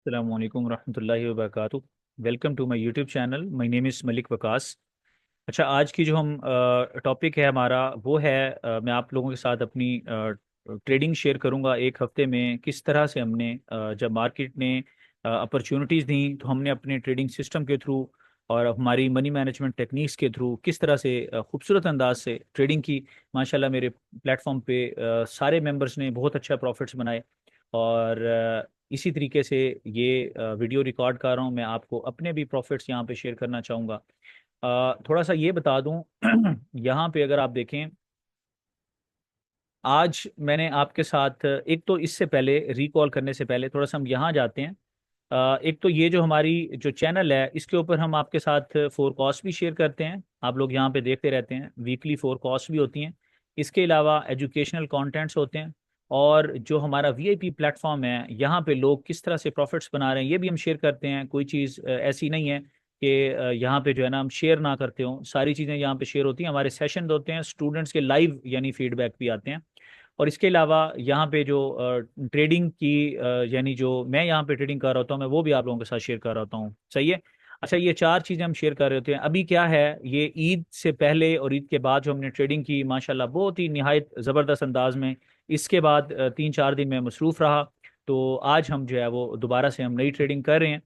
अस्सलामु अलैकुम रहमतुल्लाहि व बरकातुहू। Welcome to my YouTube channel. My name is Malik Waqas. अच्छा, आज की जो हम टॉपिक है हमारा वो है, मैं आप लोगों के साथ अपनी ट्रेडिंग शेयर करूंगा। एक हफ्ते में किस तरह से हमने जब मार्केट ने अपॉर्चुनिटीज़ दी तो हमने अपने ट्रेडिंग सिस्टम के थ्रू और हमारी मनी मैनेजमेंट टेक्निक्स के थ्रू किस तरह से खूबसूरत अंदाज से ट्रेडिंग की। माशाल्लाह मेरे प्लेटफॉर्म पे सारे मेंबर्स ने बहुत अच्छा प्रॉफिट्स बनाए। और इसी तरीके से ये वीडियो रिकॉर्ड कर रहा हूँ। मैं आपको अपने भी प्रॉफिट्स यहाँ पे शेयर करना चाहूँगा। थोड़ा सा ये बता दूं यहाँ पे अगर आप देखें, आज मैंने आपके साथ एक तो इससे पहले रिकॉल करने से पहले थोड़ा सा हम यहाँ जाते हैं। एक तो ये जो हमारी जो चैनल है इसके ऊपर हम आपके साथ फोरकास्ट भी शेयर करते हैं। आप लोग यहाँ पे देखते रहते हैं, वीकली फोरकास्ट भी होती हैं। इसके अलावा एजुकेशनल कंटेंट्स होते हैं। और जो हमारा वीआईपी प्लेटफॉर्म है यहाँ पे लोग किस तरह से प्रॉफिट्स बना रहे हैं ये भी हम शेयर करते हैं। कोई चीज़ ऐसी नहीं है कि यहाँ पे जो है ना हम शेयर ना करते हो, सारी चीज़ें यहाँ पे शेयर होती हैं। हमारे सेशन होते हैं, स्टूडेंट्स के लाइव यानी फीडबैक भी आते हैं। और इसके अलावा यहाँ पे जो ट्रेडिंग की यानी जो मैं यहाँ पे ट्रेडिंग कर रहा होता हूँ मैं वो भी आप लोगों के साथ शेयर कर रहा होता हूँ। सही है। अच्छा, ये चार चीज़ें हम शेयर कर रहे होते हैं। अभी क्या है, ये ईद से पहले और ईद के बाद जो हमने ट्रेडिंग की माशाल्लाह बहुत ही निहायत ज़बरदस्त अंदाज में। इसके बाद 3-4 दिन में मसरूफ़ रहा। तो आज हम जो है वो दोबारा से हम नई ट्रेडिंग कर रहे हैं।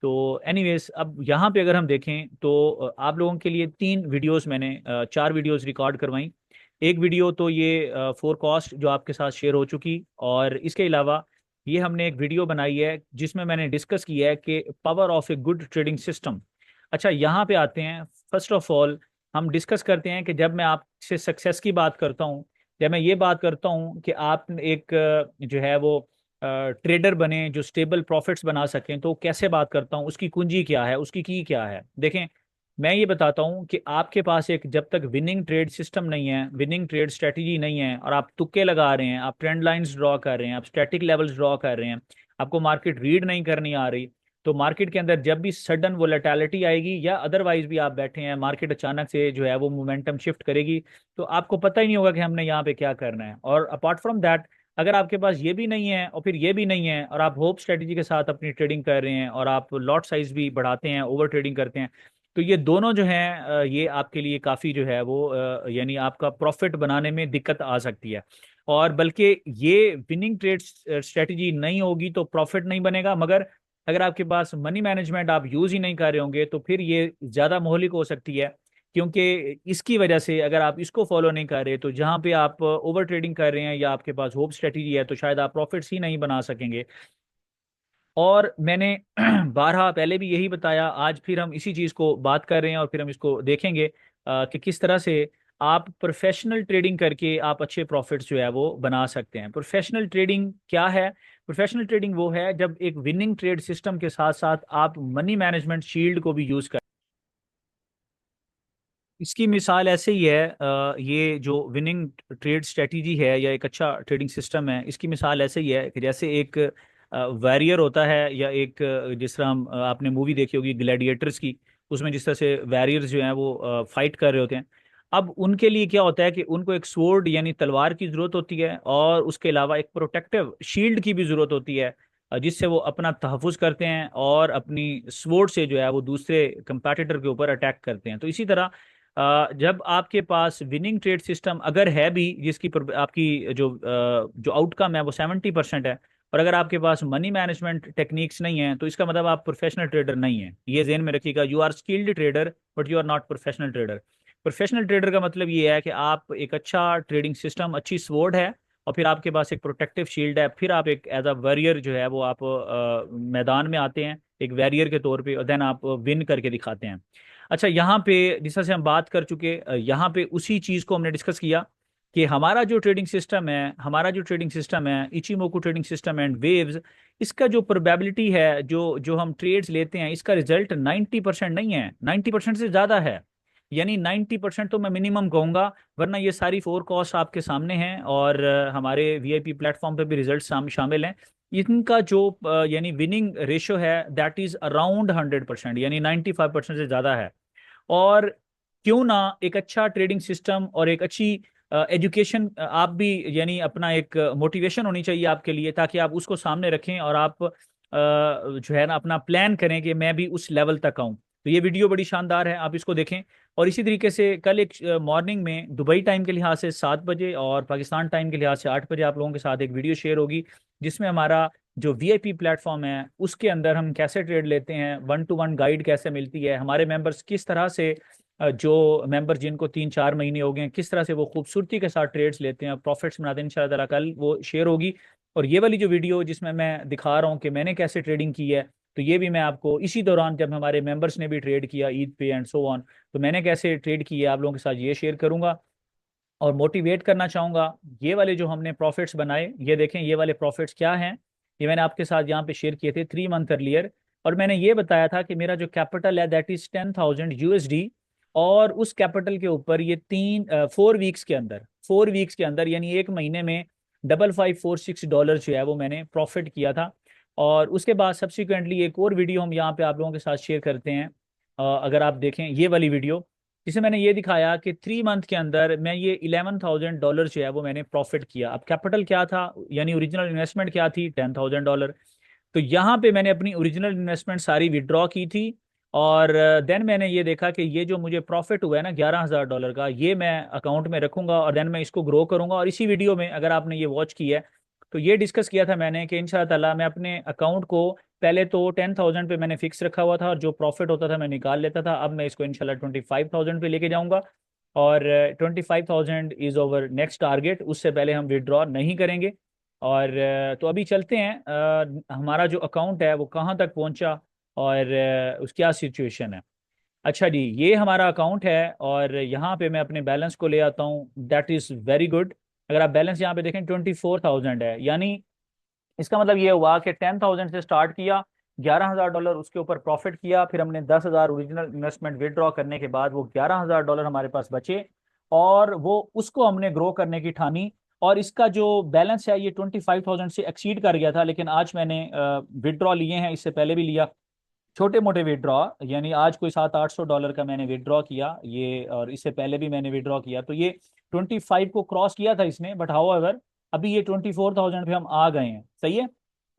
तो एनीवेज, अब यहाँ पे अगर हम देखें तो आप लोगों के लिए 3 वीडियोस मैंने 4 वीडियोस रिकॉर्ड करवाई। एक वीडियो तो ये फोरकास्ट जो आपके साथ शेयर हो चुकी, और इसके अलावा ये हमने एक वीडियो बनाई है जिसमें मैंने डिस्कस किया है कि power of a good trading system. अच्छा, यहाँ पे आते हैं। फर्स्ट ऑफ ऑल हम डिस्कस करते हैं कि जब मैं आपसे सक्सेस की बात करता हूँ, जब मैं ये बात करता हूँ कि आप एक जो है वो ट्रेडर बने जो स्टेबल प्रॉफिट्स बना सकें, तो कैसे बात करता हूँ, उसकी कुंजी क्या है, उसकी की क्या है। देखें, मैं ये बताता हूँ कि आपके पास एक जब तक विनिंग ट्रेड सिस्टम नहीं है, विनिंग ट्रेड स्ट्रेटजी नहीं है, और आप तुक्के लगा रहे हैं, आप ट्रेंड लाइंस ड्रॉ कर रहे हैं, आप स्टैटिक लेवल्स ड्रॉ कर रहे हैं, आपको मार्केट रीड नहीं करनी आ रही, तो मार्केट के अंदर जब भी सडन वोलेटिलिटी आएगी या अदरवाइज भी आप बैठे हैं, मार्केट अचानक से जो है वो मोमेंटम शिफ्ट करेगी, तो आपको पता ही नहीं होगा कि हमने यहाँ पे क्या करना है। और अपार्ट फ्रॉम दैट, अगर आपके पास ये भी नहीं है और फिर ये भी नहीं है और आप होप स्ट्रेटजी के साथ अपनी ट्रेडिंग कर रहे हैं और आप लॉट साइज भी बढ़ाते हैं, ओवर ट्रेडिंग करते हैं, तो ये दोनों जो हैं ये आपके लिए काफ़ी जो है वो यानी आपका प्रॉफिट बनाने में दिक्कत आ सकती है। और बल्कि ये विनिंग ट्रेड स्ट्रेटजी नहीं होगी तो प्रॉफिट नहीं बनेगा, मगर अगर आपके पास मनी मैनेजमेंट आप यूज़ ही नहीं कर रहे होंगे तो फिर ये ज़्यादा मोहलिक हो सकती है। क्योंकि इसकी वजह से अगर आप इसको फॉलो नहीं कर रहे तो जहाँ पे आप ओवर ट्रेडिंग कर रहे हैं या आपके पास होप स्ट्रेटजी है तो शायद आप प्रॉफिट्स ही नहीं बना सकेंगे। और मैंने बारहा पहले भी यही बताया, आज फिर हम इसी चीज़ को बात कर रहे हैं और फिर हम इसको देखेंगे कि किस तरह से आप प्रोफेशनल ट्रेडिंग करके आप अच्छे प्रॉफिट्स जो है वो बना सकते हैं। प्रोफेशनल ट्रेडिंग क्या है? प्रोफेशनल ट्रेडिंग वो है जब एक विनिंग ट्रेड सिस्टम के साथ साथ आप मनी मैनेजमेंट शील्ड को भी यूज़ कर। इसकी मिसाल ऐसे ही है, ये जो विनिंग ट्रेड स्ट्रेटजी है या एक अच्छा ट्रेडिंग सिस्टम है, इसकी मिसाल ऐसे ही है कि जैसे एक वॉरियर होता है या एक जिस तरह हम आपने मूवी देखी होगी ग्लैडिएटर्स की, उसमें जिस तरह से वॉरियर्स जो हैं वो फाइट कर रहे होते हैं। अब उनके लिए क्या होता है कि उनको एक स्वॉर्ड यानी तलवार की जरूरत होती है और उसके अलावा एक प्रोटेक्टिव शील्ड की भी जरूरत होती है, जिससे वो अपना तहफ़्फ़ुज़ करते हैं और अपनी स्वॉर्ड से जो है वो दूसरे कंपैटिटर के ऊपर अटैक करते हैं। तो इसी तरह जब आपके पास विनिंग ट्रेड सिस्टम अगर है भी जिसकी आपकी जो आउटकम है वो 70% है, और अगर आपके पास मनी मैनेजमेंट टेक्निक्स नहीं है, तो इसका मतलब आप प्रोफेशनल ट्रेडर नहीं है। ये ज़हन में रखिएगा, you are skilled trader but you are not professional trader. Professional trader का मतलब ये है कि आप एक अच्छा ट्रेडिंग सिस्टम, अच्छी स्वॉर्ड है, और फिर आपके पास एक प्रोटेक्टिव शील्ड है, फिर आप एक एज अ वॉरियर जो है वो आप मैदान में आते हैं एक वॉरियर के तौर पे, और देन आप विन करके दिखाते हैं। अच्छा, यहाँ पे जिस तरह से हम बात कर चुके, यहाँ पे उसी चीज़ को हमने डिस्कस किया कि हमारा जो ट्रेडिंग सिस्टम है Ichimoku trading system and waves, इसका जो प्रोबेबिलिटी है, जो जो हम ट्रेड्स लेते हैं, इसका रिजल्ट 90% नहीं है, 90% से ज़्यादा है। यानी 90% तो मैं मिनिमम कहूँगा, वरना ये सारी फोरकास्ट आपके सामने हैं और हमारे वीआईपी प्लेटफॉर्म पे भी रिजल्ट शामिल हैं। इनका जो यानी विनिंग रेशो है दैट इज़ अराउंड 100%, यानी 95% से ज़्यादा है। और क्यों ना एक अच्छा ट्रेडिंग सिस्टम और एक अच्छी एजुकेशन आप भी, यानी अपना एक मोटिवेशन होनी चाहिए आपके लिए, ताकि आप उसको सामने रखें और आप जो है ना अपना प्लान करें कि मैं भी उस लेवल तक आऊँ। तो ये वीडियो बड़ी शानदार है, आप इसको देखें। और इसी तरीके से कल एक मॉर्निंग में दुबई टाइम के लिहाज से 7 बजे और पाकिस्तान टाइम के लिहाज से 8 बजे आप लोगों के साथ एक वीडियो शेयर होगी, जिसमें हमारा जो वीआईपी प्लेटफॉर्म है उसके अंदर हम कैसे ट्रेड लेते हैं, 1-to-1 गाइड कैसे मिलती है, हमारे मेंबर्स किस तरह से जो मेंबर जिनको 3-4 महीने हो गए हैं किस तरह से वो खूबसूरती के साथ ट्रेड्स लेते हैं, प्रॉफिट्स बनाते हैं, इंशाल्लाह ताला कल वो शेयर होगी। और ये वाली जो वीडियो जिसमें मैं दिखा रहा हूँ कि मैंने कैसे ट्रेडिंग की है, तो ये भी मैं आपको इसी दौरान जब हमारे मेंबर्स ने भी ट्रेड किया ईद पे एंड सो ऑन, तो मैंने कैसे ट्रेड किए आप लोगों के साथ ये शेयर करूंगा। और मोटिवेट करना चाहूँगा, ये वाले जो हमने प्रॉफिट्स बनाए, ये देखें ये वाले प्रॉफिट्स क्या हैं। ये मैंने आपके साथ यहाँ पे शेयर किए थे 3 मंथ अर्लियर। और मैंने ये बताया था कि मेरा जो कैपिटल है दैट इज 10,000 USD। और उस कैपिटल के ऊपर ये 4 वीक्स के अंदर, 4 वीक्स के अंदर यानी एक महीने में $5546 जो है वो मैंने प्रॉफिट किया था। और उसके बाद सब्सिक्वेंटली एक और वीडियो हम यहाँ पे आप लोगों के साथ शेयर करते हैं। अगर आप देखें ये वाली वीडियो, जिसे मैंने ये दिखाया कि 3 मंथ के अंदर मैं ये $11,000 जो है वो मैंने प्रॉफिट किया। अब कैपिटल क्या था, यानी ओरिजिनल इन्वेस्टमेंट क्या थी, $10,000। तो यहाँ पे मैंने अपनी ओरिजिनल इन्वेस्टमेंट सारी विड्रॉ की थी। और देन मैंने ये देखा कि ये जो मुझे प्रॉफिट हुआ है ना $11,000 का, ये मैं अकाउंट में रखूंगा और देन मैं इसको ग्रो करूंगा। और इसी वीडियो में अगर आपने ये वॉच की है तो ये डिस्कस किया था मैंने कि इंशाल्लाह ताला मैं अपने अकाउंट को पहले तो 10,000 पे मैंने फिक्स रखा हुआ था और जो प्रॉफिट होता था मैं निकाल लेता था। अब मैं इसको इंशाल्लाह 25,000 पे लेके जाऊंगा। और 25,000 इज ओवर नेक्स्ट टारगेट, उससे पहले हम विड्रॉ नहीं करेंगे। और तो अभी चलते हैं, हमारा जो अकाउंट है वो कहाँ तक पहुंचा और उस क्या सिचुएशन है। अच्छा जी, ये हमारा अकाउंट है और यहाँ पे मैं अपने बैलेंस को ले आता हूँ, दैट इज़ वेरी गुड। अगर आप बैलेंस यहाँ पे देखें 24,000 है, यानी इसका मतलब ये हुआ कि 10,000 से स्टार्ट किया, $11,000 उसके ऊपर प्रॉफिट किया, फिर हमने 10,000 ओरिजिनल इन्वेस्टमेंट विदड्रॉ करने के बाद वो $11,000 हमारे पास बचे। और वो उसको हमने ग्रो करने की ठानी। और इसका जो बैलेंस है ये 25,000 से एक्सीड कर गया था, लेकिन आज मैंने विदड्रॉ लिए हैं, इससे पहले भी लिया छोटे मोटे विड्रॉ, यानी आज कोई $700-800 का मैंने विड्रॉ किया ये, और इससे पहले भी मैंने विड्रॉ किया। तो ये 25 को क्रॉस किया था इसने, बट हाउ अभी ये 24,000 पे हम आ गए हैं, सही है।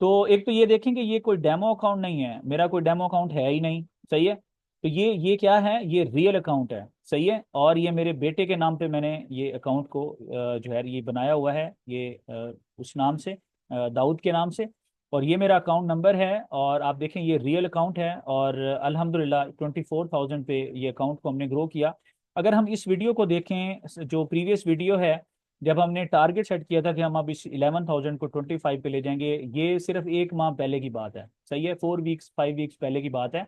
तो एक तो ये देखें कि ये कोई डेमो अकाउंट नहीं है, मेरा कोई डेमो अकाउंट है ही नहीं, सही है। तो ये क्या है, ये रियल अकाउंट है, सही है। और ये मेरे बेटे के नाम पे मैंने ये अकाउंट को जो है ये बनाया हुआ है, ये उस नाम से, दाऊद के नाम से। और ये मेरा अकाउंट नंबर है और आप देखें ये रियल अकाउंट है। और अल्हम्दुलिल्लाह 24,000 पे ये अकाउंट को हमने ग्रो किया। अगर हम इस वीडियो को देखें, जो प्रीवियस वीडियो है, जब हमने टारगेट सेट किया था कि हम अब इस 11,000 को 25 पे ले जाएंगे, ये सिर्फ एक माह पहले की बात है, सही है, 4 वीक्स 5 वीक्स पहले की बात है।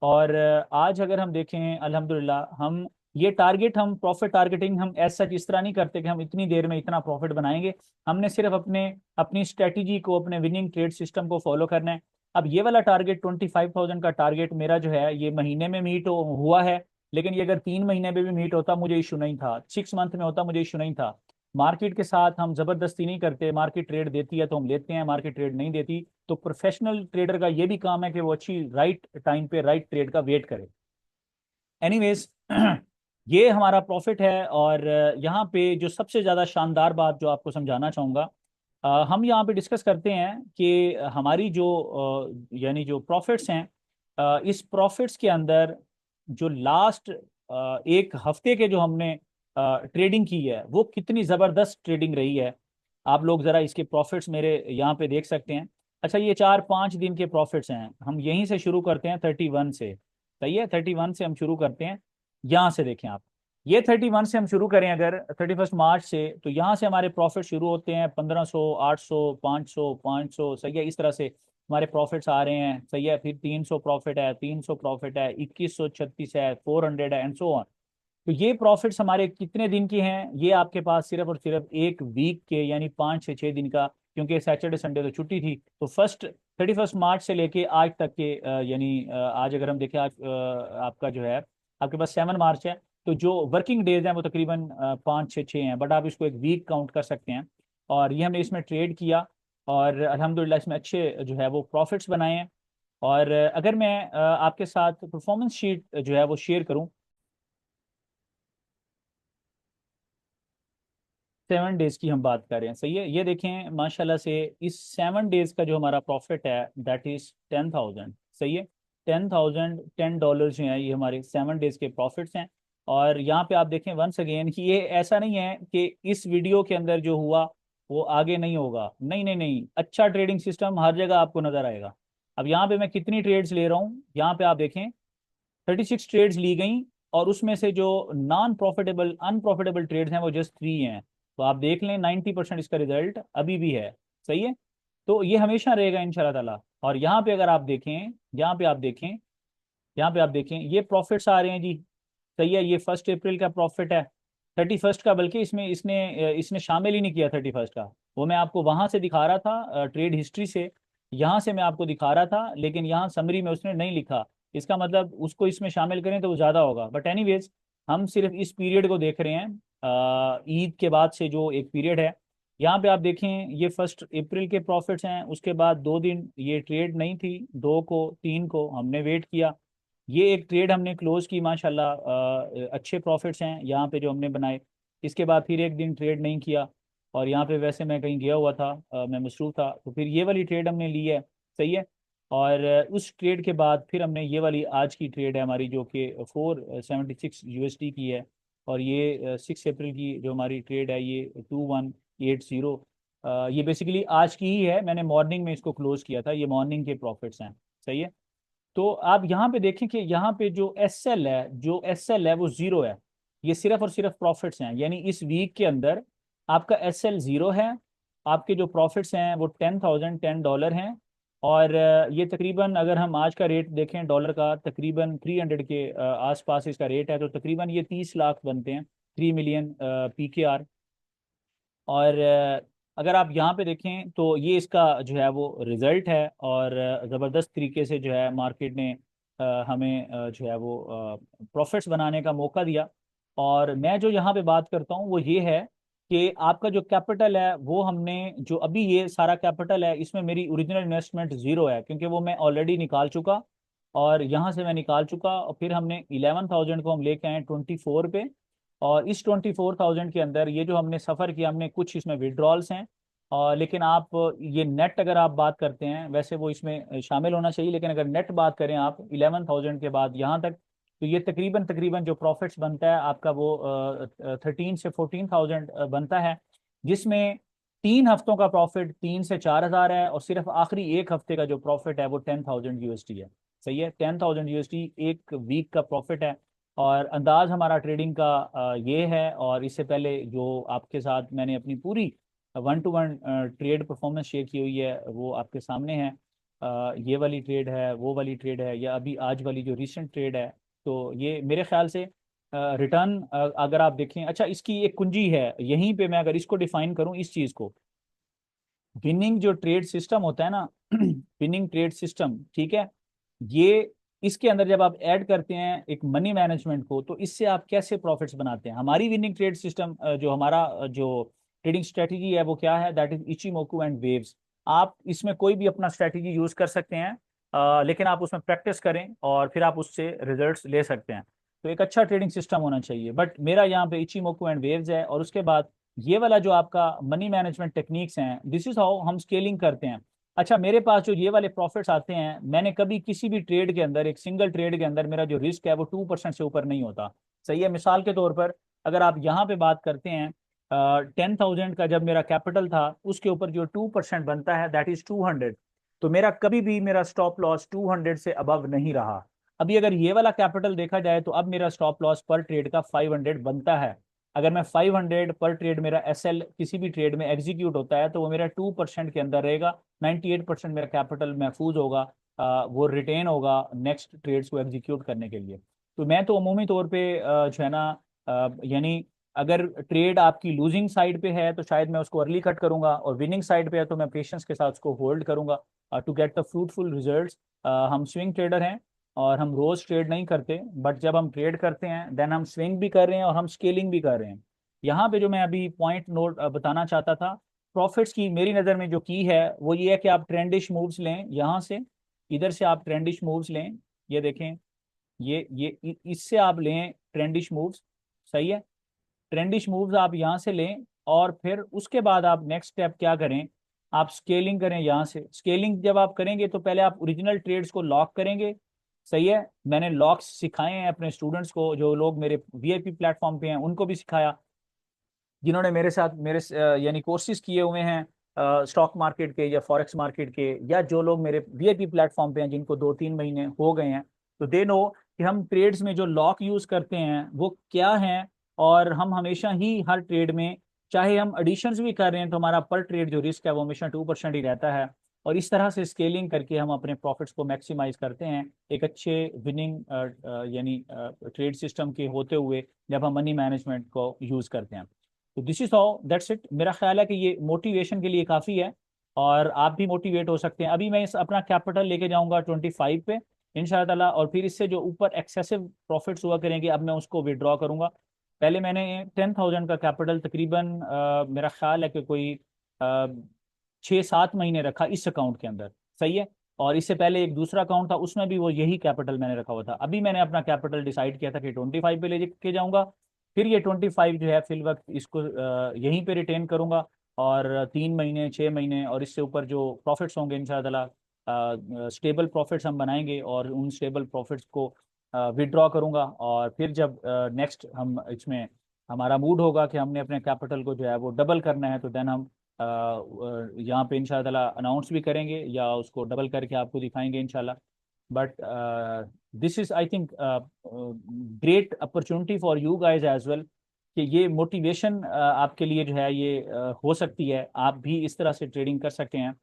और आज अगर हम देखें अल्हम्दुलिल्लाह हम ये टारगेट, हम प्रॉफिट टारगेटिंग हम ऐसा इस तरह नहीं करते कि हम इतनी देर में इतना प्रॉफिट बनाएंगे। हमने सिर्फ अपनी स्ट्रेटजी को, अपने विनिंग ट्रेड सिस्टम को फॉलो करना है। अब ये वाला टारगेट 25,000 का टारगेट मेरा जो है ये महीने में मीट हुआ है। लेकिन ये अगर 3 महीने में भी मीट होता मुझे इशू नहीं था, 6 मंथ में होता मुझे इशू नहीं था। मार्केट के साथ हम जबरदस्ती नहीं करते, मार्केट ट्रेड देती है तो हम लेते हैं, मार्केट ट्रेड नहीं देती तो प्रोफेशनल ट्रेडर का ये भी काम है कि वो अच्छी राइट टाइम पे राइट ट्रेड का वेट करे। एनीवेज ये हमारा प्रॉफिट है। और यहाँ पे जो सबसे ज़्यादा शानदार बात जो आपको समझाना चाहूँगा, हम यहाँ पे डिस्कस करते हैं कि हमारी जो यानी जो प्रॉफिट्स हैं, इस प्रॉफिट्स के अंदर जो लास्ट एक हफ्ते के जो हमने ट्रेडिंग की है वो कितनी ज़बरदस्त ट्रेडिंग रही है। आप लोग ज़रा इसके प्रॉफिट्स मेरे यहाँ पे देख सकते हैं। अच्छा, ये 4-5 दिन के प्रॉफिट्स हैं, हम यहीं से शुरू करते हैं 31 से, सही है, 31 से हम शुरू करते हैं। यहाँ से देखें आप, ये 31 से हम शुरू करें अगर 31 मार्च से, तो यहाँ से हमारे प्रॉफिट शुरू होते हैं 1500, 800, 500, 500, सही है, इस तरह से हमारे प्रॉफिट्स आ रहे हैं, सही है। फिर 300 प्रॉफिट है, 300 प्रॉफिट है, 2136 है, 400 है एंड सो ऑन। तो ये प्रॉफिट्स हमारे कितने दिन के हैं, ये आपके पास सिर्फ और सिर्फ एक वीक के, यानी 5 से 6 दिन का, क्योंकि सैटरडे संडे तो छुट्टी थी। तो 31 मार्च से लेके आज तक के यानी आज अगर हम देखें आज आपका जो है आपके पास 7 मार्च है। तो जो वर्किंग डेज हैं वो तकरीबन 5 से 6 हैं, बट आप इसको एक वीक काउंट कर सकते हैं। और ये हमने इसमें ट्रेड किया और अल्हम्दुलिल्लाह इसमें अच्छे जो है वो प्रॉफिट्स बनाए हैं। और अगर मैं आपके साथ परफॉर्मेंस शीट जो है वो शेयर करूं, 7 डेज की हम बात कर रहे हैं, सही है। ये देखें माशाल्लाह से इस 7 डेज का जो हमारा प्रॉफिट है दैट इज 10,000, सही है। 10,000 $10 जो है ये हमारे 7 डेज के प्रॉफिट्स हैं। और यहाँ पे आप देखें वंस अगेन कि ये ऐसा नहीं है कि इस वीडियो के अंदर जो हुआ वो आगे नहीं होगा, नहीं नहीं नहीं, अच्छा ट्रेडिंग सिस्टम हर जगह आपको नजर आएगा। अब यहाँ पे मैं कितनी ट्रेड्स ले रहा हूँ, यहाँ पे आप देखें 36 ट्रेड्स ली गई, और उसमें से जो नॉन प्रॉफिटेबल अनप्रॉफिटेबल ट्रेड्स हैं वो जस्ट 3 हैं। तो आप देख लें 90% इसका रिजल्ट अभी भी है, सही है। तो ये हमेशा रहेगा इंशाल्लाह ताला। और यहाँ पे अगर आप देखें, यहाँ पे आप देखें, यहाँ पे आप देखें ये प्रॉफिट्स आ रहे हैं जी, सही है। ये 1 अप्रैल का प्रॉफिट है, 31 का, बल्कि इसमें इसने इसने शामिल ही नहीं किया 31 का। वो मैं आपको वहां से दिखा रहा था ट्रेड हिस्ट्री से, यहाँ से मैं आपको दिखा रहा था, लेकिन यहाँ समरी में उसने नहीं लिखा। इसका मतलब उसको इसमें शामिल करें तो वो ज़्यादा होगा, बट एनीवेज हम सिर्फ इस पीरियड को देख रहे हैं, ईद के बाद से जो एक पीरियड है। यहाँ पे आप देखें ये 1 अप्रैल के प्रॉफिट्स हैं, उसके बाद 2 दिन ये ट्रेड नहीं थी, 2 को 3 को हमने वेट किया, ये एक ट्रेड हमने क्लोज की माशाल्लाह, अच्छे प्रॉफिट्स हैं यहाँ पे जो हमने बनाए। इसके बाद फिर एक दिन ट्रेड नहीं किया, और यहाँ पे वैसे मैं कहीं गया हुआ था, मैं मसरूफ था, तो फिर ये वाली ट्रेड हमने ली है, सही है। और उस ट्रेड के बाद फिर हमने ये वाली आज की ट्रेड है हमारी जो कि 476 USD की है। और ये 6 अप्रैल की जो हमारी ट्रेड है ये 2180, ये बेसिकली आज की ही है, मैंने मॉर्निंग में इसको क्लोज किया था, ये मॉर्निंग के प्रॉफिट्स हैं, सही है। तो आप यहाँ पे देखें कि यहाँ पे जो एस एल है वो जीरो है, ये सिर्फ और सिर्फ प्रॉफिट्स हैं, यानी इस वीक के अंदर आपका एस एल जीरो है। आपके जो प्रॉफिट्स हैं वो $10,010 हैं। और ये तकरीबन अगर हम आज का रेट देखें डॉलर का, तकरीबन 300 के आसपास इसका रेट है, तो तकरीबन ये 30 लाख बनते हैं, 3 मिलियन PKR। और अगर आप यहाँ पे देखें तो ये इसका जो है वो रिजल्ट है, और ज़बरदस्त तरीके से जो है मार्केट ने हमें जो है वो प्रॉफिट्स बनाने का मौका दिया। और मैं जो यहाँ पे बात करता हूँ वो ये है कि आपका जो कैपिटल है वो हमने जो अभी ये सारा कैपिटल है इसमें मेरी ओरिजिनल इन्वेस्टमेंट ज़ीरो है, क्योंकि वो मैं ऑलरेडी निकाल चुका, और यहाँ से मैं निकाल चुका, और फिर हमने 11,000 को हम लेके आए 24 पे। और इस 24,000 के अंदर ये जो हमने सफ़र किया, हमने कुछ इसमें विड्रॉल्स हैं, और लेकिन आप ये नेट अगर आप बात करते हैं, वैसे वो इसमें शामिल होना चाहिए, लेकिन अगर नेट बात करें आप 11,000 के बाद यहाँ तक, तो ये तकरीबन तकरीबन जो प्रॉफिट्स बनता है आपका वो 13 से 14,000 बनता है, जिसमें 3 हफ्तों का प्रॉफिट 3 से 4 हज़ार है, और सिर्फ आखिरी एक हफ्ते का जो प्रॉफिट है वो 10,000 USD है, सही है। 10,000 USD एक वीक का प्रॉफिट है। और अंदाज हमारा ट्रेडिंग का ये है। और इससे पहले जो आपके साथ मैंने अपनी पूरी 1-to-1 ट्रेड परफॉर्मेंस शेयर की हुई है वो आपके सामने है। ये वाली ट्रेड है, वो वाली ट्रेड है, या अभी आज वाली जो रिसेंट ट्रेड है। तो ये मेरे ख्याल से रिटर्न अगर आप देखें, अच्छा इसकी एक कुंजी है यहीं पे, मैं अगर इसको डिफाइन करूं इस चीज़ को, विनिंग जो ट्रेड सिस्टम होता है ना, विनिंग ट्रेड सिस्टम, ठीक है, ये इसके अंदर जब आप ऐड करते हैं एक मनी मैनेजमेंट को, तो इससे आप कैसे प्रॉफिट्स बनाते हैं। हमारी विनिंग ट्रेड सिस्टम जो हमारा जो ट्रेडिंग स्ट्रेटजी है वो क्या है, that is Ichimoku and waves. आप इसमें कोई भी अपना स्ट्रेटजी यूज कर सकते हैं, लेकिन आप उसमें प्रैक्टिस करें और फिर आप उससे रिजल्ट्स ले सकते हैं। तो एक अच्छा ट्रेडिंग सिस्टम होना चाहिए, बट मेरा यहाँ पे इचिमोकू एंड वेव्स है। और उसके बाद ये वाला जो आपका मनी मैनेजमेंट टेक्निक्स हैं, दिस इज हाउ हम स्केलिंग करते हैं। अच्छा मेरे पास जो ये वाले प्रॉफिट्स आते हैं, मैंने कभी किसी भी ट्रेड के अंदर, एक सिंगल ट्रेड के अंदर मेरा जो रिस्क है वो 2% से ऊपर नहीं होता, सही है। मिसाल के तौर पर अगर आप यहाँ पे बात करते हैं 10,000 का जब मेरा कैपिटल था, उसके ऊपर जो 2% बनता है दैट इज 200, तो मेरा कभी भी मेरा स्टॉप लॉस 200 से अबव नहीं रहा। अभी अगर ये वाला कैपिटल देखा जाए तो अब मेरा स्टॉप लॉस पर ट्रेड का 500 बनता है। अगर मैं 500 पर ट्रेड मेरा एसएल किसी भी ट्रेड में एग्जीक्यूट होता है तो वो मेरा 2% के अंदर रहेगा, 98% मेरा कैपिटल महफूज होगा, वो रिटेन होगा नेक्स्ट ट्रेड्स को एग्जीक्यूट करने के लिए। तो मैं तो अमूमी तौर पे जो है ना, यानी अगर ट्रेड आपकी लूजिंग साइड पे है तो शायद मैं उसको अर्ली कट करूंगा, और विनिंग साइड पे है तो मैं पेशेंस के साथ उसको होल्ड करूंगा to get the fruitful results. हम स्विंग ट्रेडर हैं और हम रोज ट्रेड नहीं करते, बट जब हम ट्रेड करते हैं देन हम स्विंग भी कर रहे हैं और हम स्केलिंग भी कर रहे हैं। यहाँ पे जो मैं अभी पॉइंट नोट बताना चाहता था, प्रॉफिट्स की मेरी नज़र में जो की है वो ये है कि आप ट्रेंडिश मूव्स लें यहाँ से, इधर से आप ट्रेंडिश मूव्स लें, ये देखें, इससे आप लें ट्रेंडिश मूव्स, सही है। ट्रेंडिश मूव्स आप यहाँ से लें, और फिर उसके बाद आप नेक्स्ट स्टेप क्या करें, आप स्केलिंग करें। यहाँ से स्केलिंग जब आप करेंगे तो पहले आप ओरिजिनल ट्रेड्स को लॉक करेंगे। सही है, मैंने लॉक्स सिखाए हैं अपने स्टूडेंट्स को, जो लोग मेरे वीआईपी प्लेटफॉर्म पे हैं उनको भी सिखाया, जिन्होंने मेरे साथ यानी कोर्सेज किए हुए हैं स्टॉक मार्केट के या फॉरेक्स मार्केट के, या जो लोग मेरे वीआईपी प्लेटफॉर्म पे हैं जिनको 2-3 महीने हो गए हैं, तो दे नो कि हम ट्रेड्स में जो लॉक यूज करते हैं वो क्या हैं। और हम हमेशा ही हर ट्रेड में, चाहे हम एडिशंस भी कर रहे हैं, तो हमारा पर ट्रेड जो रिस्क है वो हमेशा 2% ही रहता है। और इस तरह से स्केलिंग करके हम अपने प्रॉफिट्स को मैक्सिमाइज करते हैं एक अच्छे विनिंग यानी ट्रेड सिस्टम के होते हुए, जब हम मनी मैनेजमेंट को यूज करते हैं। तो this is how, that's it. मेरा ख्याल है कि ये मोटिवेशन के लिए काफ़ी है, और आप भी मोटिवेट हो सकते हैं। अभी मैं इस अपना कैपिटल लेके जाऊंगा 25 पे इंशाल्लाह ताला, और फिर इससे जो ऊपर एक्सेसिव प्रॉफिट्स हुआ करेंगे अब मैं उसको विड्रॉ करूंगा। पहले मैंने 10,000 का कैपिटल तकरीबन मेरा ख्याल है कि कोई 6-7 महीने रखा इस अकाउंट के अंदर। सही है, और इससे पहले एक दूसरा अकाउंट था, उसमें भी वो यही कैपिटल मैंने रखा हुआ था। अभी मैंने अपना कैपिटल डिसाइड किया था कि 25 पे लेके जाऊंगा। फिर ये 25 जो है फिल वक्त इसको यहीं पे रिटेन करूंगा, और 3 महीने 6 महीने और इससे ऊपर जो प्रॉफिट्स होंगे इंशाल्लाह स्टेबल प्रॉफिट्स हम बनाएंगे, और उन स्टेबल प्रॉफिट्स को विड्रॉ करूंगा। और फिर जब नेक्स्ट हम इसमें हमारा मूड होगा कि हमने अपने कैपिटल को जो है वो डबल करना है, तो देन हम यहाँ पे इंशाल्लाह अनाउंस भी करेंगे या उसको डबल करके आपको दिखाएंगे इंशाल्लाह। But this is I think great opportunity for you guys as well, कि ये मोटिवेशन आपके लिए जो है ये हो सकती है, आप भी इस तरह से ट्रेडिंग कर सकते हैं,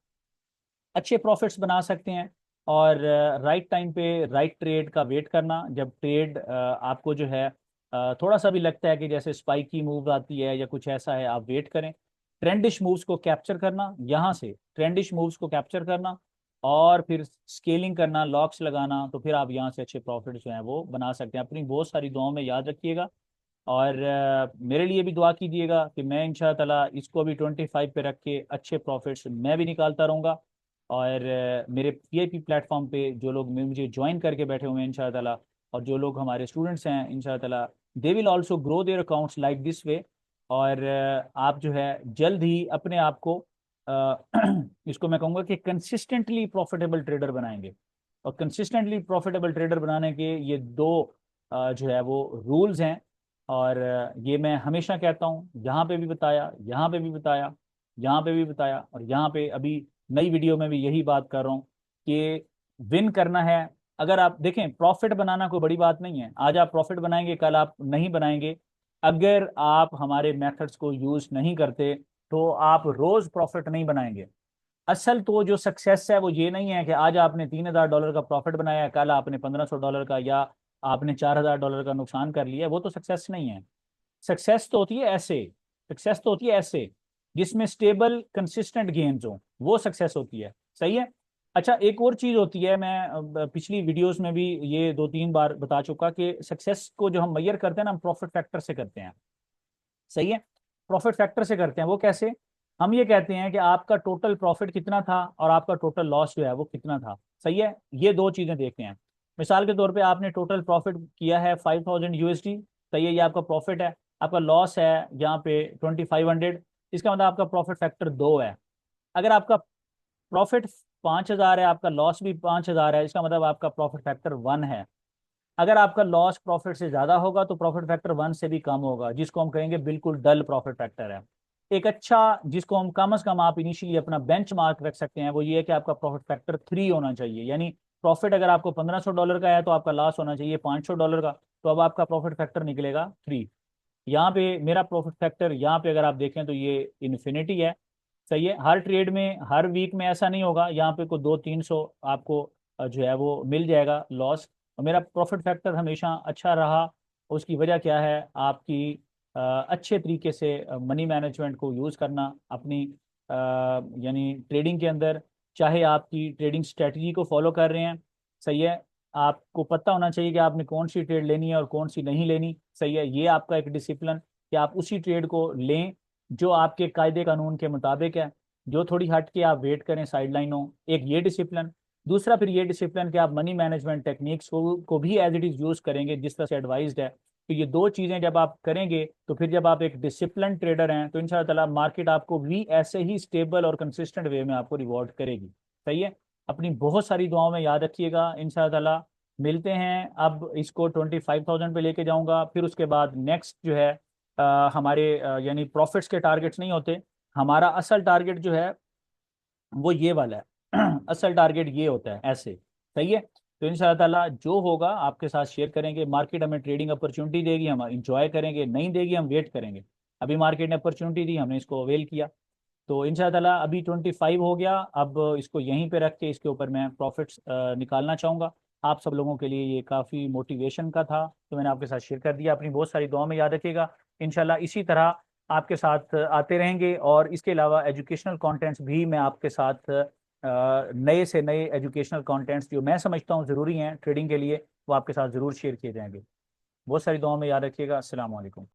अच्छे प्रॉफिट्स बना सकते हैं। और राइट टाइम पे राइट ट्रेड का वेट करना, जब ट्रेड आपको जो है थोड़ा सा भी लगता है कि जैसे स्पाइकी मूव आती है या कुछ ऐसा है, आप वेट करें। ट्रेंडिश मूव्स को कैप्चर करना, यहाँ से ट्रेंडिश मूव्स को कैप्चर करना, और फिर स्केलिंग करना, लॉक्स लगाना, तो फिर आप यहाँ से अच्छे प्रॉफिट जो हैं वो बना सकते हैं। अपनी बहुत सारी दुआओं में याद रखिएगा, और मेरे लिए भी दुआ कीजिएगा कि मैं इंशाअल्लाह ताला इसको भी 25 पे रख के अच्छे प्रॉफिट्स मैं भी निकालता रहूँगा। और मेरे वीआईपी प्लेटफॉर्म पे जो लोग मुझे ज्वाइन करके बैठे हुए हैं इंशाअल्लाह ताला, और जो लोग हमारे स्टूडेंट्स हैं इंशाअल्लाह ताला, they will also grow their accounts like this way. और आप जो है जल्द ही अपने आप को अ, इसको मैं कहूँगा कि कंसिस्टेंटली प्रॉफिटेबल ट्रेडर बनाएंगे। और कंसिस्टेंटली प्रॉफिटेबल ट्रेडर बनाने के ये दो जो है वो रूल्स हैं। और ये मैं हमेशा कहता हूँ, यहाँ पे भी बताया, यहाँ पे भी बताया, यहाँ पे भी बताया, और यहाँ पे अभी नई वीडियो में भी यही बात कर रहा हूँ कि विन करना है। अगर आप देखें, प्रॉफिट बनाना कोई बड़ी बात नहीं है, आज आप प्रॉफिट बनाएंगे कल आप नहीं बनाएंगे। अगर आप हमारे मेथड्स को यूज नहीं करते तो आप रोज प्रॉफिट नहीं बनाएंगे। असल तो जो सक्सेस है वो ये नहीं है कि आज आपने $3,000 का प्रॉफिट बनाया, कल आपने $1,500 का, या आपने $4,000 का नुकसान कर लिया, वो तो सक्सेस नहीं है। सक्सेस तो होती है ऐसे, सक्सेस तो होती है ऐसे जिसमें स्टेबल कंसिस्टेंट गेन्स हो, वो सक्सेस होती है। सही है। अच्छा, एक और चीज होती है, मैं पिछली वीडियोस में भी ये 2-3 बार बता चुका कि सक्सेस को जो हम मेजर करते हैं ना, हम प्रॉफिट फैक्टर से करते हैं। सही है, प्रॉफिट फैक्टर से करते हैं। वो कैसे? हम ये कहते हैं कि आपका टोटल प्रॉफिट कितना था और आपका टोटल लॉस जो है वो कितना था। सही है, ये दो चीजें देखते हैं। मिसाल के तौर पे आपने टोटल प्रॉफिट किया है 5,000 USD। सही है, ये आपका प्रॉफिट है। आपका लॉस है यहाँ पे 2,500। इसका मतलब आपका प्रॉफिट फैक्टर 2 है। अगर आपका प्रॉफिट 5,000 है, आपका लॉस भी 5,000 है, इसका मतलब आपका प्रॉफिट फैक्टर 1 है। अगर आपका लॉस प्रॉफिट से ज्यादा होगा तो प्रॉफिट फैक्टर 1 से भी कम होगा, जिसको हम कहेंगे बिल्कुल डल प्रॉफिट फैक्टर है। एक अच्छा, जिसको हम कम से कम आप इनिशियली अपना बेंच मार्क रख सकते हैं, वो ये है कि आपका प्रॉफिट फैक्टर 3 होना चाहिए। यानी प्रॉफिट अगर आपको $1,500 का है तो आपका लॉस होना चाहिए $500 का, तो अब आपका प्रॉफिट फैक्टर निकलेगा 3। यहाँ पे मेरा प्रॉफिट फैक्टर यहाँ पे अगर आप देखें तो ये इन्फिनिटी है। सही है, हर ट्रेड में हर वीक में ऐसा नहीं होगा, यहाँ पे कोई 200-300 आपको जो है वो मिल जाएगा लॉस। और मेरा प्रॉफिट फैक्टर हमेशा अच्छा रहा। उसकी वजह क्या है? आपकी अच्छे तरीके से मनी मैनेजमेंट को यूज़ करना अपनी यानी ट्रेडिंग के अंदर, चाहे आपकी ट्रेडिंग स्ट्रेटजी को फॉलो कर रहे हैं। सही है, आपको पता होना चाहिए कि आपने कौन सी ट्रेड लेनी है और कौन सी नहीं लेनी। सही है, ये आपका एक डिसिप्लिन कि आप उसी ट्रेड को लें जो आपके कायदे कानून के मुताबिक है। जो थोड़ी हट के आप वेट करें साइड लाइनों, एक ये डिसिप्लिन। दूसरा फिर ये डिसिप्लिन कि आप मनी मैनेजमेंट टेक्निक्स को भी एज इट इज़ यूज़ करेंगे जिस तरह से एडवाइज्ड है, तो ये दो चीज़ें जब आप करेंगे तो फिर जब आप एक डिसिप्लिन ट्रेडर हैं तो इंशाल्लाह ताला मार्केट आपको भी ऐसे ही स्टेबल और कंसिस्टेंट वे में आपको रिवॉर्ड करेगी। सही है। अपनी बहुत सारी दुआओं में याद रखिएगा। इंशाल्लाह ताला मिलते हैं। अब इसको 25,000 पे लेके जाऊंगा। फिर उसके बाद नेक्स्ट जो है हमारे यानी प्रॉफिट्स के टारगेट्स नहीं होते। हमारा असल टारगेट जो है वो ये वाला है। असल टारगेट ये होता है ऐसे। सही है। तो इंशाल्लाह ताला जो होगा आपके साथ शेयर करेंगे। मार्केट हमें ट्रेडिंग अपॉर्चुनिटी देगी, हम इंजॉय करेंगे, नहीं देगी हम वेट करेंगे। अभी मार्केट ने अपॉर्चुनिटी दी, हमने इसको अवेल किया। तो इंशाल्लाह ताला अभी 25 हो गया। अब इसको यहीं पे रख के इसके ऊपर मैं प्रॉफिट्स निकालना चाहूँगा। आप सब लोगों के लिए ये काफ़ी मोटिवेशन का था तो मैंने आपके साथ शेयर कर दिया। अपनी बहुत सारी दुआ में याद रखिएगा। इंशाल्लाह इसी तरह आपके साथ आते रहेंगे और इसके अलावा एजुकेशनल कंटेंट्स भी मैं आपके साथ नए से नए एजुकेशनल कंटेंट्स जो मैं समझता हूँ ज़रूरी हैं ट्रेडिंग के लिए वो आपके साथ ज़रूर शेयर किए जाएंगे। बहुत सारी दुआ में याद रखिएगा। अस्सलाम वालेकुम।